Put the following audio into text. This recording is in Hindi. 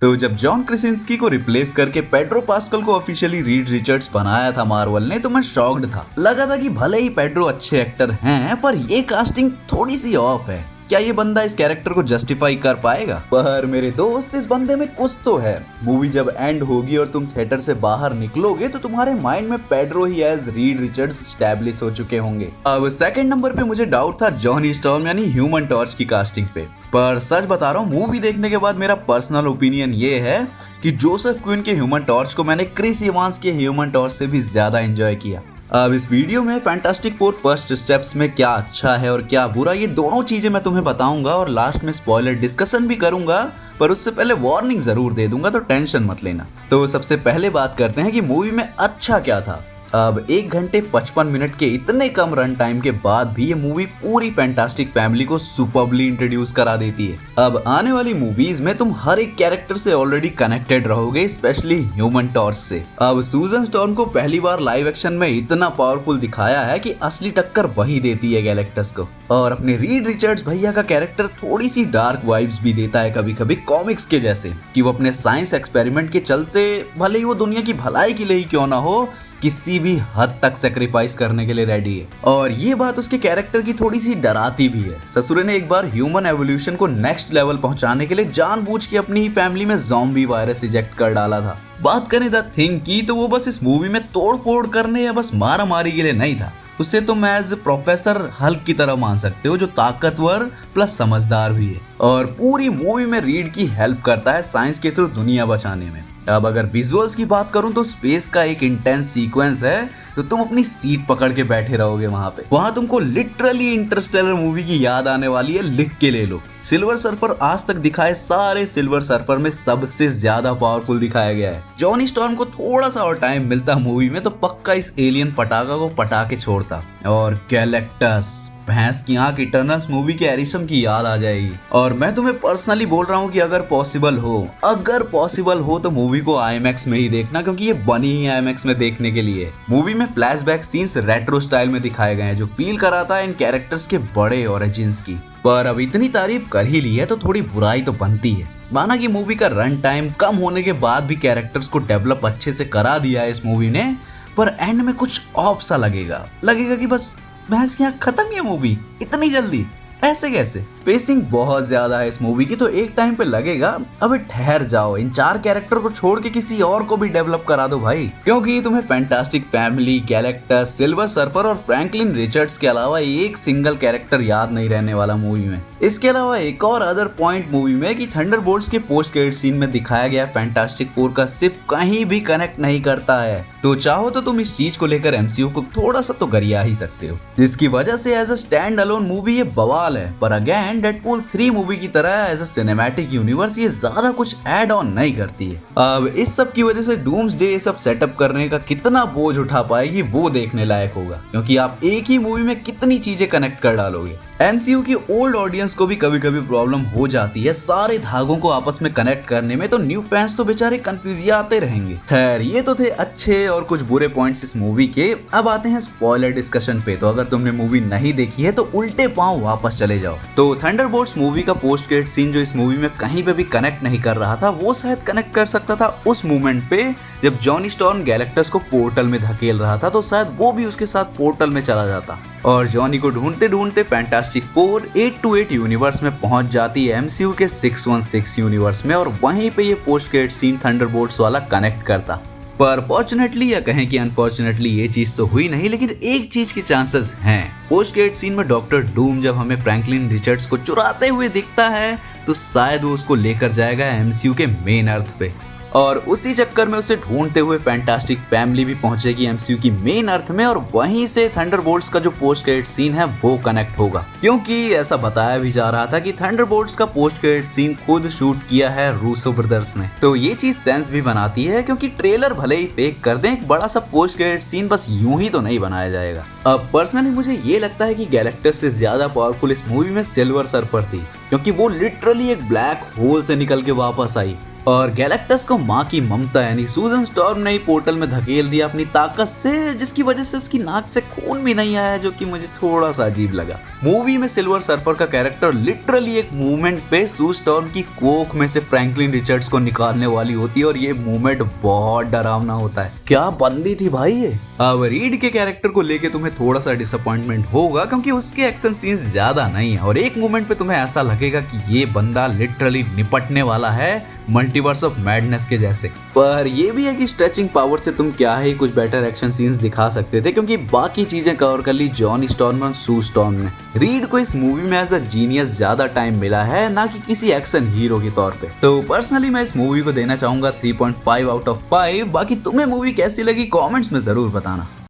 तो जब जॉन क्रिसिंस्की को रिप्लेस करके पेड्रो पास्कल को ऑफिशियली रीड रिचर्ड्स बनाया था मार्वल ने, तो मैं शॉक्ड था। लगा था कि भले ही पेड्रो अच्छे एक्टर हैं, पर ये कास्टिंग थोड़ी सी ऑफ है। क्या ये बंदा इस कैरेक्टर को जस्टिफाई कर पाएगा? पर मेरे दोस्त, इस बंदे में कुछ तो है। मूवी जब एंड होगी और तुम थिएटर से बाहर निकलोगे तो तुम्हारे माइंड में पेड्रो ही एज रीड रिचर्ड्स एस्टैब्लिश हो चुके होंगे। अब सेकंड नंबर पे मुझे डाउट था जॉनी स्टॉर्म यानी ह्यूमन टॉर्च की कास्टिंग पे। पर सच बता रहा हूँ, मूवी देखने के बाद मेरा पर्सनल ओपिनियन ये है कि जोसेफ क्विन के ह्यूमन टॉर्च को मैंने क्रिस इवांस के ह्यूमन टॉर्च से भी ज्यादा एंजॉय किया। अब इस वीडियो में फैंटास्टिक फोर फर्स्ट स्टेप्स में क्या अच्छा है और क्या बुरा, ये दोनों चीजें मैं तुम्हें बताऊंगा और लास्ट में स्पॉइलर डिस्कशन भी करूंगा। पर उससे पहले वार्निंग जरूर दे दूंगा, तो टेंशन मत लेना। तो सबसे पहले बात करते हैं कि मूवी में अच्छा क्या था। अब 1 घंटे 55 मिनट के इतने कम रन टाइम के बाद भी ये मूवी पूरी फैंटास्टिक फैमिली को सुपरबली इंट्रोड्यूस करा देती है। अब आने वाली मूवीज में तुम हर एक कैरेक्टर से ऑलरेडी कनेक्टेड रहोगे, स्पेशली ह्यूमन टॉर्च से। अब सूजन स्टॉर्म को पहली बार लाइव एक्शन में इतना पावरफुल दिखाया है कि असली टक्कर वही देती है गैलेक्टस को। और अपने रीड रिचर्ड्स भैया का कैरेक्टर थोड़ी सी डार्क वाइब्स भी देता है कभी कभी, कॉमिक्स के जैसे, कि वो अपने साइंस एक्सपेरिमेंट के चलते, भले ही वो दुनिया की भलाई के लिए ही क्यों ना हो, किसी भी हद तक सेक्रीफाइस करने के लिए रेडी है। और ये बात उसके कैरेक्टर की थोड़ी सी डराती भी है। ससुरे ने एक बार ह्यूमन एवोल्यूशन को नेक्स्ट लेवल पहुंचाने के लिए जानबूझ के अपनी ही फैमिली में ज़ॉम्बी वायरस इजेक्ट कर डाला था। बात करें द थिंग की, तो वो बस इस मूवी में तोड़ फोड़ करने या बस मारा मारी के लिए नहीं था। उसे तुम एज प्रोफेसर हल्क की तरह मान सकते हो, जो ताकतवर प्लस समझदार भी है और पूरी मूवी में रीड की हेल्प करता है साइंस के थ्रू दुनिया बचाने में। अब अगर विजुअल्स की बात करूं तो स्पेस का एक इंटेंस सीक्वेंस है, तो तुम अपनी सीट पकड़ के बैठे रहोगे वहां पे। वहां तुमको लिटरली इंटरस्टेलर मूवी की याद आने वाली है, लिख के ले लो। सिल्वर सर्फर आज तक दिखाए सारे सिल्वर सर्फर में सबसे ज्यादा पावरफुल दिखाया गया है। जॉनी स्टॉर्म को थोड़ा सा और टाइम मिलता मूवी में तो पक्का इस एलियन पटाखा को पटा के छोड़ता। और गैलेक्टस, भैंस की आंख, इटर्नल्स मूवी के एरिसम की याद आ जाएगी। और मैं तुम्हें पर्सनली बोल रहा हूँ कि अगर पॉसिबल हो तो मूवी को IMAX में ही देखना, क्योंकि ये बनी ही IMAX में देखने के लिए। मूवी में फ्लैशबैक सीन्स रेट्रो स्टाइल में दिखाए गए हैं, जो फील कराता है इन कैरेक्टर्स के बड़े ओरिजिन्स की। पर अब इतनी तारीफ कर ही ली है तो थोड़ी बुराई तो बनती है। माना कि मूवी का रन टाइम कम होने के बाद भी कैरेक्टर्स को डेवलप अच्छे से करा दिया है इस मूवी ने, पर एंड में कुछ ऑफ सा लगेगा कि बस भैंस की आंख खत्म ही है मूवी इतनी जल्दी, ऐसे कैसे। पेसिंग बहुत ज्यादा है इस मूवी की, तो एक टाइम पे लगेगा अबे ठहर जाओ, इन 4 कैरेक्टर को छोड़ के किसी और को भी डेवलप करा दो भाई, क्योंकि तुम्हें fantastic family, Galactus, silver surfer और फ्रैंकलिन रिचर्ड्स के अलावा एक सिंगल कैरेक्टर याद नहीं रहने वाला मूवी में। इसके अलावा एक और अदर पॉइंट मूवी में कि थंडरबोल्ट्स के पोस्ट क्रेडिट सीन में दिखाया गया फैंटास्टिक फोर का सिर्फ कहीं भी कनेक्ट नहीं करता है। तो चाहो तो तुम इस चीज को लेकर MCU को थोड़ा सा तो गरिया ही सकते हो, जिसकी वजह से as a standalone movie ये बवाल है। पर अगेन डेडपूल 3 मूवी की तरह एज अ सिनेमैटिक यूनिवर्स ये ज्यादा कुछ ऐड ऑन नहीं करती है। अब इस सब की वजह से डूम्सडे ये सब सेटअप करने का कितना बोझ उठा पाएगी वो देखने लायक होगा, क्योंकि आप एक ही मूवी में कितनी चीजें कनेक्ट कर डालोगे। MCU की ओल्ड ऑडियंस को भी कभी कभी प्रॉब्लम हो जाती है सारे धागों को आपस में कनेक्ट करने में, तो न्यू फैंस तो बेचारे कंफ्यूज आते रहेंगे। खैर, ये तो थे अच्छे और कुछ बुरे पॉइंट्स इस मूवी के। अब आते हैं स्पॉइलर डिस्कशन पे। तो अगर तुमने मूवी नहीं देखी है तो उल्टे पांव वापस चले जाओ। तो थंडरबोल्ट्स मूवी का पोस्ट क्रेडिट सीन जो इस मूवी में कहीं पे भी कनेक्ट नहीं कर रहा था, वो शायद कनेक्ट कर सकता था उस मोमेंट पे जब जॉनी स्टॉर्म गैलेक्टस को पोर्टल में धकेल रहा था, तो शायद वो भी उसके साथ पोर्टल में चला जाता और जॉनी को ढूंढते ढूंढते फैंटास्टिक फोर 828 यूनिवर्स में पहुंच जाती है MCU के 616 यूनिवर्स में, और वहीं पे ये पोस्ट क्रेडिट सीन थंडरबोल्ट्स वाला कनेक्ट करता। पर फॉर्चुनेटली या कहें कि अनफॉर्चुनेटली ये चीज तो हुई नहीं, लेकिन एक चीज की चांसेस हैं। पोस्ट क्रेडिट सीन में डॉक्टर डूम जब हमें फ्रैंकलिन रिचर्ड्स को चुराते हुए दिखता है, तो शायद वो उसको लेकर जाएगा MCU के मेन अर्थ पे, और उसी चक्कर में उसे ढूंढते हुए फैंटास्टिक फैमिली भी पहुंचेगी MCU की मेन अर्थ में, और वहीं से थंडरबोल्ट्स का जो पोस्ट क्रेडिट सीन है वो कनेक्ट होगा। क्योंकि ऐसा बताया भी जा रहा था कि थंडरबोल्ट्स का पोस्ट क्रेडिट सीन खुद शूट किया है रूसो ब्रदर्स ने, तो ये चीज सेंस भी बनाती है, क्योंकि ट्रेलर भले ही फेक कर दें, एक बड़ा सा पोस्ट क्रेडिट सीन बस यूं ही तो नहीं बनाया जाएगा। अब पर्सनली मुझे ये लगता है कि गैलेक्टस से ज्यादा पावरफुल इस मूवी में सिल्वर सर्फर थी, क्योंकि वो लिटरली एक ब्लैक होल से निकल के वापस आई और गैलेक्टस को माँ की ममता यानी सूजन स्टॉर्म ने ही पोर्टल में धकेल दिया अपनी ताकत से, जिसकी वजह से उसकी नाक से खून भी नहीं आया, जो कि मुझे थोड़ा सा अजीब लगा। मूवी में सिल्वर सर्फर का कैरेक्टर लिटरली एक मूवमेंट पे सू स्टॉर्म की कोख में से फ्रैंकलिन रिचर्ड्स को निकालने वाली होती है और ये मूवमेंट बहुत डरावना होता है। क्या बंदी थी भाई ये। अब रीड के कैरेक्टर को लेके तुम्हें थोड़ा सा डिसअपॉइंटमेंट होगा क्योंकि उसके एक्शन सीन्स ज्यादा नहीं है और एक मोमेंट पे तुम्हें ऐसा लगेगा कि ये बंदा लिटरली निपटने वाला है मल्टीवर्स ऑफ मैडनेस के जैसे। पर ये भी है कि स्ट्रेचिंग पावर से तुम क्या ही कुछ बेटर एक्शन सीन्स दिखा सकते थे क्योंकि बाकी चीजें कवर कर ली जॉनी स्टॉर्म और सू स्टॉर्म ने। रीड को इस मूवी में एज अ जीनियस ज्यादा टाइम मिला है, ना कि किसी एक्शन हीरो के तौर पे। तो पर्सनली मैं इस मूवी को देना चाहूंगा 3.5 आउट ऑफ 5। बाकी तुम्हें मूवी कैसी लगी कमेंट्स में जरूर बताना।